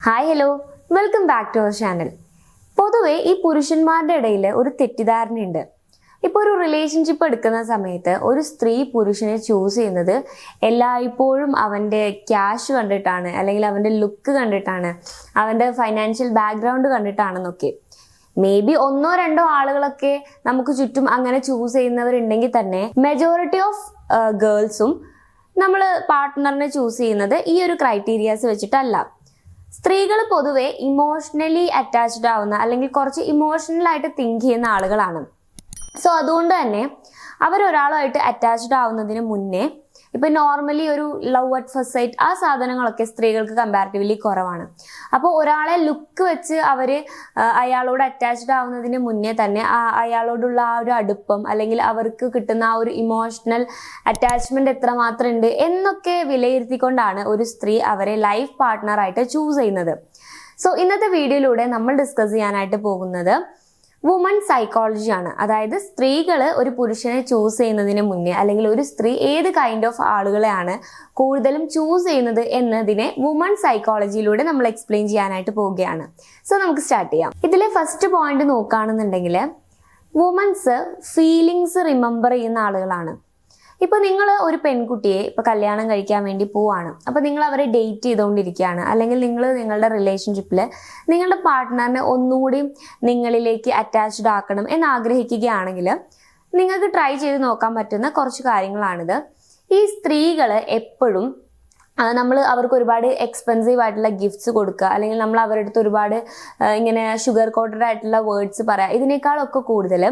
Hi hello welcome back to our channel. പൊതുവെ ഈ പുരുഷന്മാരുടെ ഇടയിൽ ഒരു തെറ്റിദ്ധാരണയുണ്ട്. ഇപ്പോൾ ഒരു റിലേഷൻഷിപ്പ് എടുക്കുന്ന സമയത്ത് ഒരു സ്ത്രീ പുരുഷനെ ചൂസ് ചെയ്യുന്നത് എല്ലായ്പ്പോഴും അവൻ്റെ ക്യാഷ് കണ്ടിട്ടാണ്, അല്ലെങ്കിൽ അവൻ്റെ ലുക്ക് കണ്ടിട്ടാണ്, അവൻ്റെ ഫൈനാൻഷ്യൽ ബാക്ക്ഗ്രൗണ്ട് കണ്ടിട്ടാണെന്നൊക്കെ. മേ ബി ഒന്നോ രണ്ടോ ആളുകളൊക്കെ നമുക്ക് ചുറ്റും അങ്ങനെ ചൂസ് ചെയ്യുന്നവരുണ്ടെങ്കിൽ തന്നെ മെജോറിറ്റി ഓഫ് ഗേൾസും നമ്മൾ പാർട്ട്ണറിനെ ചൂസ് ചെയ്യുന്നത് ഈ ഒരു ക്രൈറ്റീരിയാസ് വെച്ചിട്ടല്ല. സ്ത്രീകൾ പൊതുവെ ഇമോഷണലി അറ്റാച്ച്ഡ് ആവുന്ന, അല്ലെങ്കിൽ കുറച്ച് ഇമോഷണൽ ആയിട്ട് തിങ്ക് ചെയ്യുന്ന ആളുകളാണ്. സോ അതുകൊണ്ട് തന്നെ അവരൊരാളുമായിട്ട് അറ്റാച്ച്ഡ് ആവുന്നതിന് മുന്നേ ഇപ്പം നോർമലി ഒരു ലവ് അറ്റ് ഫസ്റ്റ് സൈറ്റ് ആ സാധനങ്ങളൊക്കെ സ്ത്രീകൾക്ക് കമ്പാരിറ്റീവ്ലി കുറവാണ്. അപ്പോൾ ഒരാളെ ലുക്ക് വെച്ച് അവർ അയാളോട് അറ്റാച്ച്ഡ് ആവുന്നതിന് മുന്നേ തന്നെ അയാളോടുള്ള ആ ഒരു അടുപ്പം, അല്ലെങ്കിൽ അവർക്ക് കിട്ടുന്ന ആ ഒരു ഇമോഷണൽ അറ്റാച്ച്മെന്റ് എത്രമാത്രം ഉണ്ട് എന്നൊക്കെ വിലയിരുത്തിക്കൊണ്ടാണ് ഒരു സ്ത്രീ അവരെ ലൈഫ് പാർട്ട്ണറായിട്ട് ചൂസ് ചെയ്യുന്നത്. സോ ഇന്നത്തെ വീഡിയോയിലൂടെ നമ്മൾ ഡിസ്കസ് ചെയ്യാനായിട്ട് പോകുന്നത് വുമൺ സൈക്കോളജിയാണ്. അതായത് സ്ത്രീകൾ ഒരു പുരുഷനെ ചൂസ് ചെയ്യുന്നതിന് മുന്നേ, അല്ലെങ്കിൽ ഒരു സ്ത്രീ ഏത് കൈൻഡ് ഓഫ് ആളുകളെയാണ് കൂടുതലും ചൂസ് ചെയ്യുന്നത് എന്നതിനെ വുമൺ സൈക്കോളജിയിലൂടെ നമ്മൾ എക്സ്പ്ലെയിൻ ചെയ്യാനായിട്ട് പോവുകയാണ്. സോ നമുക്ക് സ്റ്റാർട്ട് ചെയ്യാം. ഇതിലെ ഫസ്റ്റ് പോയിന്റ് നോക്കുകയാണെന്നുണ്ടെങ്കിൽ വുമൻസ് ഫീലിങ്സ് റിമെമ്പർ ചെയ്യുന്ന ആളുകളാണ്. ഇപ്പൊ നിങ്ങൾ ഒരു പെൺകുട്ടിയെ ഇപ്പൊ കല്യാണം കഴിക്കാൻ വേണ്ടി പോവാണ്. അപ്പൊ നിങ്ങൾ അവരെ ഡേറ്റ് ചെയ്തുകൊണ്ടിരിക്കുകയാണ്, അല്ലെങ്കിൽ നിങ്ങൾ നിങ്ങളുടെ റിലേഷൻഷിപ്പിൽ നിങ്ങളുടെ പാർട്ട്ണറിനെ ഒന്നുകൂടി നിങ്ങളിലേക്ക് അറ്റാച്ച്ഡ് ആക്കണം എന്ന് ആഗ്രഹിക്കുകയാണെങ്കിൽ നിങ്ങൾക്ക് ട്രൈ ചെയ്ത് നോക്കാൻ പറ്റുന്ന കുറച്ച് കാര്യങ്ങളാണിത്. ഈ സ്ത്രീകൾ എപ്പോഴും നമ്മൾ അവർക്ക് ഒരുപാട് എക്സ്പെൻസീവ് ആയിട്ടുള്ള ഗിഫ്റ്റ്സ് കൊടുക്കുക, അല്ലെങ്കിൽ നമ്മൾ അവരുടെ അടുത്ത് ഒരുപാട് ഇങ്ങനെ ഷുഗർ കോട്ടഡ് ആയിട്ടുള്ള വേർഡ്സ് പറയാം, ഇതിനേക്കാളൊക്കെ കൂടുതൽ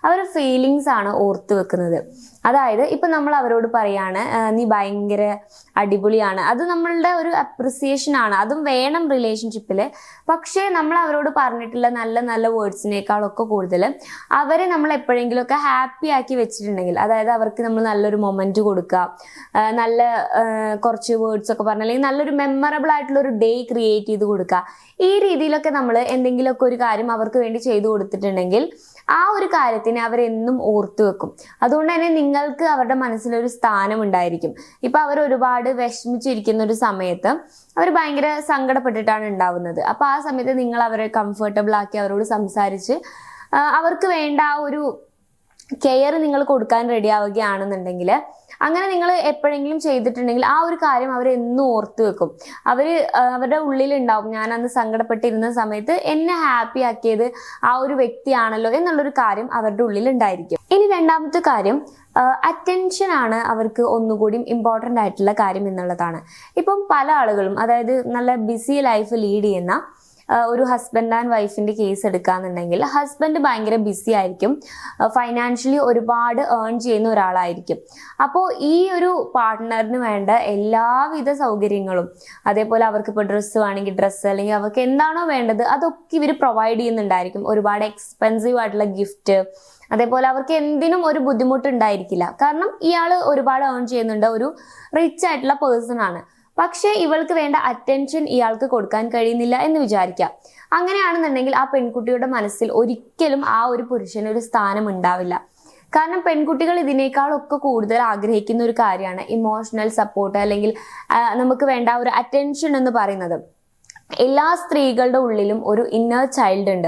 അവർ ഫീലിങ്സ് ആണ് ഓർത്ത് വെക്കുന്നത്. അതായത് ഇപ്പൊ നമ്മൾ അവരോട് പറയാണ് നീ ഭയങ്കര അടിപൊളിയാണ്, അത് നമ്മളുടെ ഒരു അപ്രിസിയേഷൻ ആണ്, അതും വേണം റിലേഷൻഷിപ്പിൽ. പക്ഷേ നമ്മൾ അവരോട് പറഞ്ഞിട്ടുള്ള നല്ല നല്ല വേർഡ്സിനേക്കാളൊക്കെ കൂടുതൽ അവരെ നമ്മൾ എപ്പോഴെങ്കിലുമൊക്കെ ഹാപ്പി ആക്കി വെച്ചിട്ടുണ്ടെങ്കിൽ, അതായത് അവർക്ക് നമ്മൾ നല്ലൊരു മൊമെന്റ് കൊടുക്കുക, നല്ല കുറച്ച് വേർഡ്സ് ഒക്കെ പറഞ്ഞ, അല്ലെങ്കിൽ നല്ലൊരു മെമ്മറബിൾ ആയിട്ടുള്ള ഒരു ഡേ ക്രിയേറ്റ് ചെയ്ത് കൊടുക്കുക, ഈ രീതിയിലൊക്കെ നമ്മൾ എന്തെങ്കിലുമൊക്കെ ഒരു കാര്യം അവർക്ക് വേണ്ടി ചെയ്തു കൊടുത്തിട്ടുണ്ടെങ്കിൽ ആ ഒരു കാര്യത്തിനെ അവരെന്നും ഓർത്തു വെക്കും. അതുകൊണ്ട് തന്നെ നിങ്ങൾക്ക് അവരുടെ മനസ്സിലൊരു സ്ഥാനം ഉണ്ടായിരിക്കും. ഇപ്പൊ അവർ ഒരുപാട് വിഷമിച്ചിരിക്കുന്ന ഒരു സമയത്ത് അവർ ഭയങ്കര സങ്കടപ്പെട്ടിട്ടാണ് ഉണ്ടാവുന്നത്. അപ്പൊ ആ സമയത്ത് നിങ്ങൾ അവരെ കംഫർട്ടബിൾ ആക്കി അവരോട് സംസാരിച്ച് അവർക്ക് വേണ്ട ആ ഒരു കെയർ നിങ്ങൾ കൊടുക്കാൻ റെഡി ആവുകയാണെന്നുണ്ടെങ്കിൽ, അങ്ങനെ നിങ്ങൾ എപ്പോഴെങ്കിലും ചെയ്തിട്ടുണ്ടെങ്കിൽ ആ ഒരു കാര്യം അവരെന്നും ഓർത്ത് വെക്കും. അവരുടെ ഉള്ളിലുണ്ടാവും, ഞാൻ അന്ന് സങ്കടപ്പെട്ടിരുന്ന സമയത്ത് എന്നെ ഹാപ്പി ആക്കിയത് ആ ഒരു വ്യക്തിയാണല്ലോ എന്നുള്ളൊരു കാര്യം അവരുടെ ഉള്ളിൽ ഉണ്ടായിരിക്കും. ഇനി രണ്ടാമത്തെ കാര്യം അറ്റൻഷൻ ആണ് അവർക്ക് ഒന്നുകൂടി ഇമ്പോർട്ടൻ്റ് ആയിട്ടുള്ള കാര്യം എന്നുള്ളതാണ്. ഇപ്പം പല ആളുകളും, അതായത് നല്ല ബിസി ലൈഫ് ലീഡ് ചെയ്യുന്ന ഒരു ഹസ്ബൻഡ് ആൻഡ് വൈഫിന്റെ കേസ് എടുക്കാന്നുണ്ടെങ്കിൽ, ഹസ്ബൻഡ് ഭയങ്കര ബിസി ആയിരിക്കും, ഫൈനാൻഷ്യലി ഒരുപാട് ഏൺ ചെയ്യുന്ന ഒരാളായിരിക്കും. അപ്പോൾ ഈ ഒരു പാർട്ട്ണറിന് വേണ്ട എല്ലാവിധ സൗകര്യങ്ങളും, അതേപോലെ അവർക്ക് ഇപ്പോൾ ഡ്രസ്സ് വേണമെങ്കിൽ ഡ്രസ്സ്, അല്ലെങ്കിൽ അവർക്ക് എന്താണോ വേണ്ടത് അതൊക്കെ ഇവർ പ്രൊവൈഡ് ചെയ്യുന്നുണ്ടായിരിക്കും. ഒരുപാട് എക്സ്പെൻസീവ് ആയിട്ടുള്ള ഗിഫ്റ്റ്, അതേപോലെ അവർക്ക് എന്തിനും ഒരു ബുദ്ധിമുട്ടുണ്ടായിരിക്കില്ല. കാരണം ഇയാൾ ഒരുപാട് ഏൺ ചെയ്യുന്നുണ്ട്, ഒരു റിച്ച് ആയിട്ടുള്ള പേഴ്സൺ ആണ്. പക്ഷേ ഇവൾക്ക് വേണ്ട അറ്റൻഷൻ ഇയാൾക്ക് കൊടുക്കാൻ കഴിയുന്നില്ല എന്ന് വിചാരിക്കാം. അങ്ങനെയാണെന്നുണ്ടെങ്കിൽ ആ പെൺകുട്ടിയുടെ മനസ്സിൽ ഒരിക്കലും ആ ഒരു പുരുഷന് ഒരു സ്ഥാനം ഉണ്ടാവില്ല. കാരണം പെൺകുട്ടികൾ ഇതിനേക്കാളൊക്കെ കൂടുതൽ ആഗ്രഹിക്കുന്ന ഒരു കാര്യമാണ് ഇമോഷണൽ സപ്പോർട്ട്, അല്ലെങ്കിൽ നമുക്ക് വേണ്ട ഒരു അറ്റൻഷൻ എന്ന് പറയുന്നത്. എല്ലാ സ്ത്രീകളുടെ ഉള്ളിലും ഒരു ഇന്നർ ചൈൽഡ് ഉണ്ട്.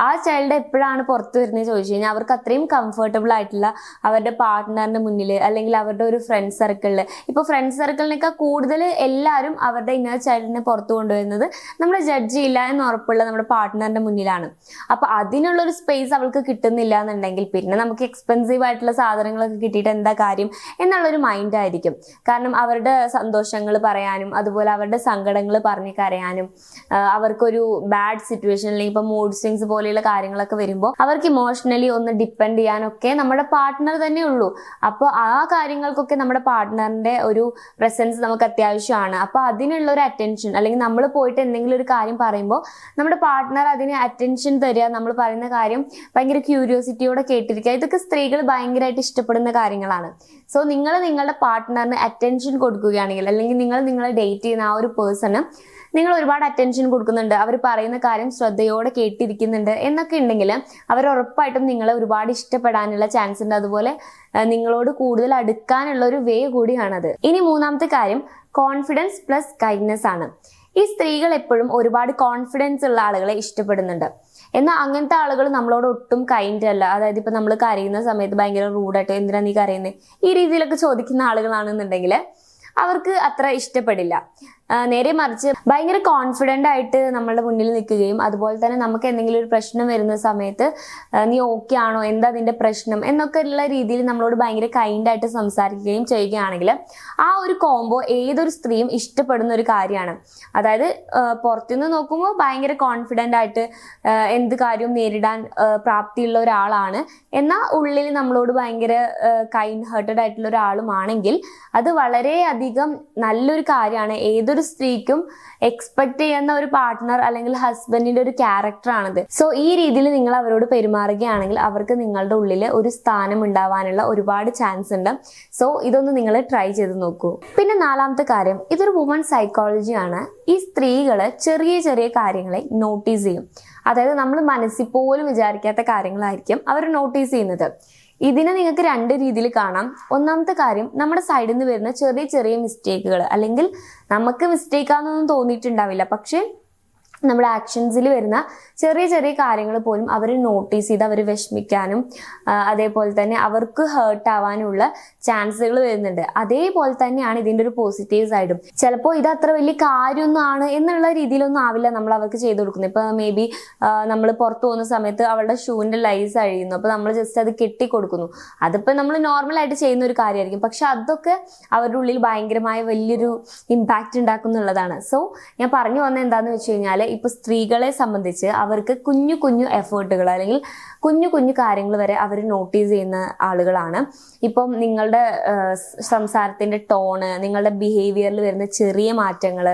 ആ ചൈൽഡ് എപ്പോഴാണ് പുറത്തു വരുന്നത് ചോദിച്ചു കഴിഞ്ഞാൽ, അവർക്ക് അത്രയും കംഫർട്ടബിൾ ആയിട്ടുള്ള അവരുടെ പാർട്ട്ണറിന്റെ മുന്നിൽ, അല്ലെങ്കിൽ അവരുടെ ഒരു ഫ്രണ്ട് സർക്കിളിൽ, ഇപ്പോൾ ഫ്രണ്ട് സർക്കിളിനേക്കാൾ കൂടുതൽ എല്ലാവരും അവരുടെ ഇന്നർ ചൈൽഡിനെ പുറത്തു കൊണ്ടുവരുന്നത് നമ്മൾ ജഡ്ജ് ചെയ്യില്ല എന്ന് ഉറപ്പുള്ള നമ്മുടെ പാർട്ട്ണറിന്റെ മുന്നിലാണ്. അപ്പൊ അതിനുള്ളൊരു സ്പേസ് അവൾക്ക് കിട്ടുന്നില്ല എന്നുണ്ടെങ്കിൽ പിന്നെ നമുക്ക് എക്സ്പെൻസീവ് ആയിട്ടുള്ള സാധനങ്ങളൊക്കെ കിട്ടിയിട്ട് എന്താ കാര്യം എന്നുള്ളൊരു മൈൻഡ് ആയിരിക്കും. കാരണം അവരുടെ സന്തോഷങ്ങൾ പറയാനും, അതുപോലെ അവരുടെ സങ്കടങ്ങൾ പറഞ്ഞ് കരയാനും, അവർക്കൊരു ബാഡ് സിറ്റുവേഷൻ, അല്ലെങ്കിൽ ഇപ്പൊ മൂഡ് സ്വിങ്സ് പോലെയുള്ള കാര്യങ്ങളൊക്കെ വരുമ്പോൾ അവർക്ക് ഇമോഷണലി ഒന്ന് ഡിപ്പെൻഡ് ചെയ്യാനൊക്കെ നമ്മുടെ പാർട്ട്ണർ തന്നെ ഉള്ളൂ. അപ്പോൾ ആ കാര്യങ്ങൾക്കൊക്കെ നമ്മുടെ പാർട്ട്ണറിന്റെ ഒരു പ്രസൻസ് നമുക്ക് അത്യാവശ്യമാണ്. അപ്പൊ അതിനുള്ള ഒരു അറ്റൻഷൻ, അല്ലെങ്കിൽ നമ്മൾ പോയിട്ട് എന്തെങ്കിലും ഒരു കാര്യം പറയുമ്പോൾ നമ്മുടെ പാർട്ട്ണർ അതിന് അറ്റൻഷൻ തരിക, നമ്മൾ പറയുന്ന കാര്യം ഭയങ്കര ക്യൂരിയോസിറ്റിയോടെ കേട്ടിരിക്കുക, ഇതൊക്കെ സ്ത്രീകൾ ഭയങ്കരമായിട്ട് ഇഷ്ടപ്പെടുന്ന കാര്യങ്ങളാണ്. സോ നിങ്ങൾ നിങ്ങളുടെ പാർട്ട്ണറിന് അറ്റൻഷൻ കൊടുക്കുകയാണെങ്കിൽ, അല്ലെങ്കിൽ നിങ്ങളെ ഡേറ്റ് ചെയ്യുന്ന ആ ഒരു പേഴ്സണ് നിങ്ങൾ ഒരുപാട് അറ്റൻഷൻ കൊടുക്കുന്നുണ്ട്, അവർ പറയുന്ന കാര്യം ശ്രദ്ധയോടെ കേട്ടിരിക്കുന്നുണ്ട് എന്നൊക്കെ ഉണ്ടെങ്കിൽ അവർ ഉറപ്പായിട്ടും നിങ്ങളെ ഒരുപാട് ഇഷ്ടപ്പെടാനുള്ള ചാൻസ് ഉണ്ട്. അതുപോലെ നിങ്ങളോട് കൂടുതൽ അടുക്കാനുള്ള ഒരു വേ കൂടിയാണത്. ഇനി മൂന്നാമത്തെ കാര്യം കോൺഫിഡൻസ് പ്ലസ് കൈൻഡ്നെസ് ആണ്. ഈ സ്ത്രീകൾ എപ്പോഴും ഒരുപാട് കോൺഫിഡൻസ് ഉള്ള ആളുകളെ ഇഷ്ടപ്പെടുന്നുണ്ട്. എന്നാൽ അങ്ങനത്തെ ആളുകൾ നമ്മളോട് ഒട്ടും കൈൻഡ് അല്ല. അതായത് ഇപ്പൊ നമ്മൾ കരയുന്ന സമയത്ത് ഭയങ്കര റൂഡായിട്ട് എന്തിനാ നീ കരയുന്നത് ഈ രീതിയിലൊക്കെ ചോദിക്കുന്ന ആളുകളാണെന്നുണ്ടെങ്കിൽ അവർക്ക് അത്ര ഇഷ്ടപ്പെടില്ല. നേരെ മറിച്ച് ഭയങ്കര കോൺഫിഡൻ്റ് ആയിട്ട് നമ്മളുടെ മുന്നിൽ നിൽക്കുകയും അതുപോലെ തന്നെ നമുക്ക് എന്തെങ്കിലും ഒരു പ്രശ്നം വരുന്ന സമയത്ത് നീ ഓക്കെ ആണോ, എന്താ നിന്റെ പ്രശ്നം എന്നൊക്കെ ഉള്ള രീതിയിൽ നമ്മളോട് ഭയങ്കര കൈൻഡായിട്ട് സംസാരിക്കുകയും ചെയ്യുകയാണെങ്കിൽ ആ ഒരു കോംബോ ഏതൊരു സ്ത്രീയും ഇഷ്ടപ്പെടുന്ന ഒരു കാര്യമാണ്. അതായത് പുറത്തുനിന്ന് നോക്കുമ്പോൾ ഭയങ്കര കോൺഫിഡൻ്റ് ആയിട്ട് എന്ത് കാര്യവും നേരിടാൻ പ്രാപ്തിയുള്ള ഒരാളാണ്, എന്നാൽ ഉള്ളിൽ നമ്മളോട് ഭയങ്കര കൈൻഡ് ഹേർട്ടഡ് ആയിട്ടുള്ള ഒരാളുമാണെങ്കിൽ അത് വളരെയധികം നല്ലൊരു കാര്യമാണ്. ഏതൊരു സ്ത്രീക്കും എക്സ്പെക്ട് ചെയ്യുന്ന ഒരു പാർട്ട്ണർ അല്ലെങ്കിൽ ഹസ്ബൻഡിന്റെ ഒരു ക്യാരക്ടറാണിത്. സോ ഈ രീതിയിൽ നിങ്ങൾ അവരോട് പെരുമാറുകയാണെങ്കിൽ അവർക്ക് നിങ്ങളുടെ ഉള്ളിൽ ഒരു സ്ഥാനം ഉണ്ടാവാനുള്ള ഒരുപാട് ചാൻസ് ഉണ്ട്. സോ ഇതൊന്ന് നിങ്ങൾ ട്രൈ ചെയ്ത് നോക്കൂ. പിന്നെ നാലാമത്തെ കാര്യം, ഇതൊരു വുമൺ സൈക്കോളജിയാണ്. ഈ സ്ത്രീകള് ചെറിയ ചെറിയ കാര്യങ്ങളെ നോട്ടീസ് ചെയ്യും. അതായത് നമ്മൾ മനസ്സിൽ പോലും വിചാരിക്കാത്ത കാര്യങ്ങളായിരിക്കും അവർ നോട്ടീസ് ചെയ്യുന്നത്. ഇതിനെ നിങ്ങൾക്ക് രണ്ട് രീതിയിൽ കാണാം. ഒന്നാമത്തെ കാര്യം, നമ്മുടെ സൈഡിൽ നിന്ന് വരുന്ന ചെറിയ ചെറിയ മിസ്റ്റേക്കുകൾ, അല്ലെങ്കിൽ നമുക്ക് മിസ്റ്റേക്കാണെന്നൊന്നും തോന്നിയിട്ടുണ്ടാവില്ല, പക്ഷെ നമ്മുടെ ആക്ഷൻസിൽ വരുന്ന ചെറിയ ചെറിയ കാര്യങ്ങൾ പോലും അവർ നോട്ടീസ് ചെയ്ത് അവർ വിഷമിക്കാനും അതേപോലെ തന്നെ അവർക്ക് ഹേർട്ട് ആവാനുള്ള ചാൻസുകൾ വരുന്നുണ്ട്. അതേപോലെ തന്നെയാണ് ഇതിൻ്റെ ഒരു പോസിറ്റീവ് സൈഡും. ചിലപ്പോൾ ഇത് അത്ര വലിയ കാര്യമൊന്നും ആണ് എന്നുള്ള രീതിയിലൊന്നും ആവില്ല നമ്മൾ അവർക്ക് ചെയ്തു കൊടുക്കുന്നത്. ഇപ്പൊ മേ ബി നമ്മൾ പുറത്തു പോകുന്ന സമയത്ത് അവളുടെ ഷൂവിൻ്റെ ലൈസ് അഴിയുന്നു, അപ്പൊ നമ്മൾ ജസ്റ്റ് അത് കെട്ടിക്കൊടുക്കുന്നു. അതിപ്പോ നമ്മൾ നോർമലായിട്ട് ചെയ്യുന്ന ഒരു കാര്യമായിരിക്കും, പക്ഷെ അതൊക്കെ അവരുടെ ഉള്ളിൽ ഭയങ്കരമായ വലിയൊരു ഇമ്പാക്റ്റ് ഉണ്ടാക്കുന്നുള്ളതാണ്. സോ ഞാൻ പറഞ്ഞു വന്നത് എന്താന്ന് വെച്ച് കഴിഞ്ഞാൽ, ഇപ്പൊ സ്ത്രീകളെ സംബന്ധിച്ച് അവർക്ക് കുഞ്ഞു കുഞ്ഞു എഫേർട്ടുകൾ അല്ലെങ്കിൽ കുഞ്ഞു കുഞ്ഞു കാര്യങ്ങൾ വരെ അവർ നോട്ടീസ് ചെയ്യുന്ന ആളുകളാണ്. ഇപ്പം നിങ്ങളുടെ സംസാരത്തിന്റെ ടോണ്, നിങ്ങളുടെ ബിഹേവിയറിൽ വരുന്ന ചെറിയ മാറ്റങ്ങൾ,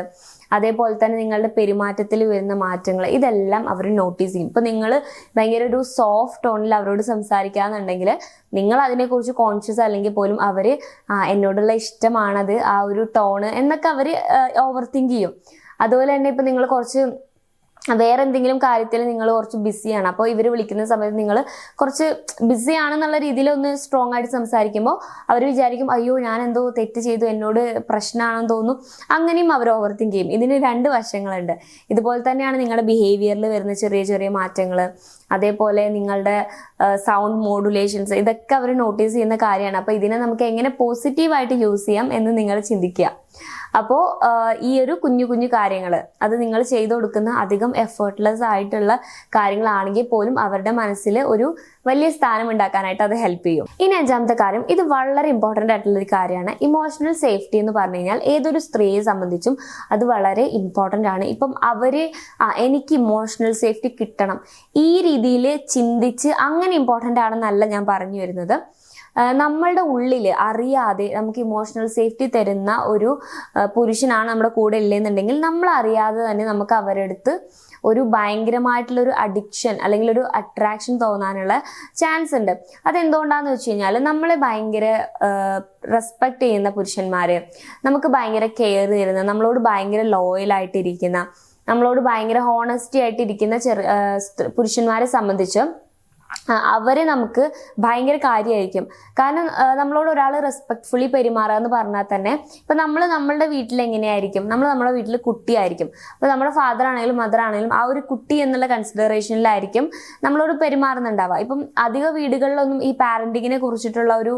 അതേപോലെ തന്നെ നിങ്ങളുടെ പെരുമാറ്റത്തിൽ വരുന്ന മാറ്റങ്ങൾ, ഇതെല്ലാം അവർ നോട്ടീസ് ചെയ്യും. ഇപ്പൊ നിങ്ങൾ ഭയങ്കര ഒരു സോഫ്റ്റ് ടോണിൽ അവരോട് സംസാരിക്കാന്നുണ്ടെങ്കിൽ നിങ്ങൾ അതിനെക്കുറിച്ച് കോൺഷ്യസ് അല്ലെങ്കിൽ പോലും അവര് എന്നോടുള്ള ഇഷ്ടമാണത്, ആ ഒരു ടോണ് എന്നൊക്കെ അവര് ഓവർ തിങ്ക് ചെയ്യും. അതുപോലെ തന്നെ ഇപ്പൊ നിങ്ങൾ കുറച്ച് വേറെ എന്തെങ്കിലും കാര്യത്തിൽ നിങ്ങൾ കുറച്ച് ബിസിയാണ്, അപ്പോൾ ഇവർ വിളിക്കുന്ന സമയത്ത് നിങ്ങൾ കുറച്ച് ബിസി ആണെന്നുള്ള രീതിയിൽ ഒന്ന് സ്ട്രോങ് ആയിട്ട് സംസാരിക്കുമ്പോൾ അവർ വിചാരിക്കും അയ്യോ ഞാൻ എന്തോ തെറ്റ് ചെയ്തു, എന്നോട് പ്രശ്നമാണെന്ന് തോന്നുന്നു. അങ്ങനെയും അവർ ഓവർ തിങ്ക് ചെയ്യും. ഇതിന് രണ്ട് വശങ്ങളുണ്ട്. ഇതുപോലെ തന്നെയാണ് നിങ്ങളുടെ ബിഹേവിയറിൽ വരുന്ന ചെറിയ ചെറിയ മാറ്റങ്ങൾ, അതേപോലെ നിങ്ങളുടെ സൗണ്ട് മോഡുലേഷൻസ്, ഇതൊക്കെ അവർ നോട്ടീസ് ചെയ്യുന്ന കാര്യമാണ്. അപ്പോൾ ഇതിനെ നമുക്ക് എങ്ങനെ പോസിറ്റീവായിട്ട് യൂസ് ചെയ്യാം എന്ന് നിങ്ങൾ ചിന്തിക്കുക. അപ്പോൾ ഈ ഒരു കുഞ്ഞു കുഞ്ഞു കാര്യങ്ങൾ അത് നിങ്ങൾ ചെയ്തു കൊടുക്കുന്ന അധികം എഫേർട്ട്ലെസ് ആയിട്ടുള്ള കാര്യങ്ങളാണെങ്കിൽ പോലും അവരുടെ മനസ്സിൽ ഒരു വലിയ സ്ഥാനം ഉണ്ടാക്കാനായിട്ട് അത് ഹെൽപ്പ് ചെയ്യും. ഇനി അഞ്ചാമത്തെ കാര്യം, ഇത് വളരെ ഇമ്പോർട്ടൻ്റ് ആയിട്ടുള്ള ഒരു കാര്യമാണ്. ഇമോഷണൽ സേഫ്റ്റി എന്ന് പറഞ്ഞു കഴിഞ്ഞാൽ ഏതൊരു സ്ത്രീയെ സംബന്ധിച്ചും അത് വളരെ ഇമ്പോർട്ടൻ്റ് ആണ്. ഇപ്പം അവര് എനിക്ക് ഇമോഷണൽ സേഫ്റ്റി കിട്ടണം ഈ രീതിയിൽ ചിന്തിച്ച് അങ്ങനെ ഇമ്പോർട്ടൻ്റ് ആണെന്നല്ല ഞാൻ പറഞ്ഞു വരുന്നത്. നമ്മളുടെ ഉള്ളിൽ അറിയാതെ നമുക്ക് ഇമോഷണൽ സേഫ്റ്റി തരുന്ന ഒരു പുരുഷനാണ് നമ്മുടെ കൂടെ ഇല്ലെന്നുണ്ടെങ്കിൽ നമ്മൾ അറിയാതെ തന്നെ നമുക്ക് അവരുടെ അടുത്ത് ഒരു ഭയങ്കരമായിട്ടുള്ളൊരു അഡിക്ഷൻ അല്ലെങ്കിൽ ഒരു അട്രാക്ഷൻ തോന്നാനുള്ള ചാൻസ് ഉണ്ട്. അതെന്തുകൊണ്ടാന്ന് വെച്ച് കഴിഞ്ഞാൽ നമ്മളെ ഭയങ്കര റെസ്പെക്ട് ചെയ്യുന്ന പുരുഷന്മാര്, നമുക്ക് ഭയങ്കര കെയർ തരുന്ന, നമ്മളോട് ഭയങ്കര ലോയലായിട്ടിരിക്കുന്ന, നമ്മളോട് ഭയങ്കര ഹോണസ്റ്റി ആയിട്ടിരിക്കുന്ന പുരുഷന്മാരെ സംബന്ധിച്ച് അവരെ നമുക്ക് ഭയങ്കര കാര്യമായിരിക്കും. കാരണം നമ്മളോട് ഒരാൾ റെസ്പെക്ട്ഫുള്ളി പെരുമാറുക എന്ന് പറഞ്ഞാൽ തന്നെ ഇപ്പം നമ്മൾ നമ്മളുടെ വീട്ടിൽ എങ്ങനെയായിരിക്കും, നമ്മൾ നമ്മുടെ വീട്ടിൽ കുട്ടിയായിരിക്കും. അപ്പോൾ നമ്മുടെ ഫാദർ ആണെങ്കിലും മദർ ആണെങ്കിലും ആ ഒരു കുട്ടി എന്നുള്ള കൺസിഡറേഷനിലായിരിക്കും നമ്മളോട് പെരുമാറുന്നുണ്ടാവുക. ഇപ്പം അധിക വീടുകളിലൊന്നും ഈ പാരന്റിങ്ങിനെ കുറിച്ചിട്ടുള്ള ഒരു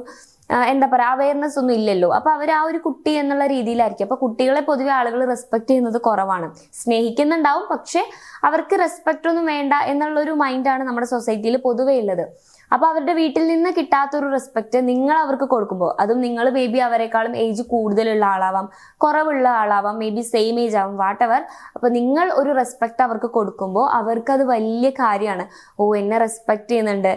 എന്താ പറയുക അവയർനെസ് ഒന്നും ഇല്ലല്ലോ. അപ്പൊ അവർ ആ ഒരു കുട്ടി എന്നുള്ള രീതിയിലായിരിക്കും. അപ്പൊ കുട്ടികളെ പൊതുവെ ആളുകൾ റെസ്പെക്ട് ചെയ്യുന്നത് കുറവാണ്. സ്നേഹിക്കുന്നുണ്ടാവും, പക്ഷെ അവർക്ക് റെസ്പെക്ട് ഒന്നും വേണ്ട എന്നുള്ളൊരു മൈൻഡാണ് നമ്മുടെ സൊസൈറ്റിയിൽ പൊതുവെ ഉള്ളത്. അപ്പൊ അവരുടെ വീട്ടിൽ നിന്ന് കിട്ടാത്തൊരു റെസ്പെക്ട് നിങ്ങൾ അവർക്ക് കൊടുക്കുമ്പോൾ, അതും നിങ്ങൾ മേ ബി അവരെക്കാളും ഏജ് കൂടുതലുള്ള ആളാവാം, കുറവുള്ള ആളാവാം, മേ ബി സെയിം ഏജ് ആവാം, വാട്ടെവർ. അപ്പൊ നിങ്ങൾ ഒരു റെസ്പെക്ട് അവർക്ക് കൊടുക്കുമ്പോൾ അവർക്കത് വലിയ കാര്യമാണ്. ഓ എന്നെ റെസ്പെക്ട് ചെയ്യുന്നുണ്ട്,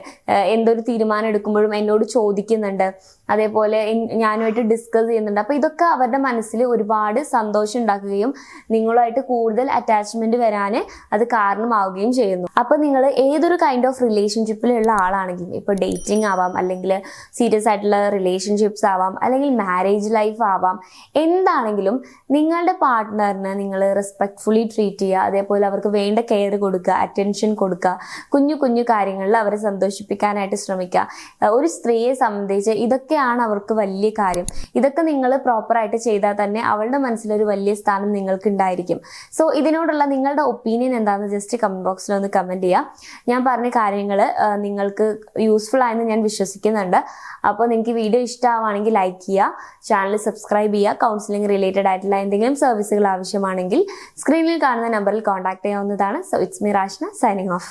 എന്തൊരു തീരുമാനം എടുക്കുമ്പോഴും എന്നോട് ചോദിക്കുന്നുണ്ട്, അതേപോലെ ഞാനുമായിട്ട് ഡിസ്കസ് ചെയ്യുന്നുണ്ട്. അപ്പൊ ഇതൊക്കെ അവരുടെ മനസ്സിൽ ഒരുപാട് സന്തോഷം ഉണ്ടാക്കുകയും നിങ്ങളുമായിട്ട് കൂടുതൽ അറ്റാച്ച്മെന്റ് വരാൻ അത് കാരണമാവുകയും ചെയ്യുന്നു. അപ്പൊ നിങ്ങൾ ഏതൊരു കൈൻഡ് ഓഫ് റിലേഷൻഷിപ്പിലുള്ള ആളാണെങ്കിൽ എന്താണെങ്കിലും, ഇപ്പോൾ ഡേറ്റിംഗ് ആവാം, അല്ലെങ്കിൽ സീരിയസ് ആയിട്ടുള്ള റിലേഷൻഷിപ്സ് ആവാം, അല്ലെങ്കിൽ മാരേജ് ലൈഫ് ആവാം, എന്താണെങ്കിലും നിങ്ങളുടെ പാർട്ട്ണറിനെ നിങ്ങൾ റെസ്പെക്ട്ഫുള്ളി ട്രീറ്റ് ചെയ്യുക. അതേപോലെ അവർക്ക് വേണ്ട കെയർ കൊടുക്കുക, അറ്റൻഷൻ കൊടുക്കുക, കുഞ്ഞു കുഞ്ഞു കാര്യങ്ങളിൽ അവരെ സന്തോഷിപ്പിക്കാനായിട്ട് ശ്രമിക്കുക. ഒരു സ്ത്രീയെ സംബന്ധിച്ച് ഇതൊക്കെയാണ് അവർക്ക് വലിയ കാര്യം. ഇതൊക്കെ നിങ്ങൾ പ്രോപ്പറായിട്ട് ചെയ്താൽ തന്നെ അവളുടെ മനസ്സിലൊരു വലിയ സ്ഥാനം നിങ്ങൾക്ക് ഉണ്ടായിരിക്കും. സോ ഇതിനോടുള്ള നിങ്ങളുടെ ഒപ്പീനിയൻ എന്താണെന്ന് ജസ്റ്റ് കമന്റ് ബോക്സിൽ ഒന്ന് കമന്റ് ചെയ്യുക. ഞാൻ പറഞ്ഞ കാര്യങ്ങൾ നിങ്ങൾക്ക് യൂസ്ഫുൾ ആയെന്ന് ഞാൻ വിശ്വസിക്കുന്നുണ്ട്. അപ്പോൾ നിങ്ങൾക്ക് വീഡിയോ ഇഷ്ടമാവുകയാണെങ്കിൽ ലൈക്ക് ചെയ്യുക, ചാനൽ സബ്സ്ക്രൈബ് ചെയ്യുക. കൗൺസിലിംഗ് റിലേറ്റഡ് ആയിട്ടുള്ള എന്തെങ്കിലും സർവീസുകൾ ആവശ്യമാണെങ്കിൽ സ്ക്രീനിൽ കാണുന്ന നമ്പറിൽ കോൺടാക്ട് ചെയ്യാവുന്നതാണ്. So it's me Rashna signing of.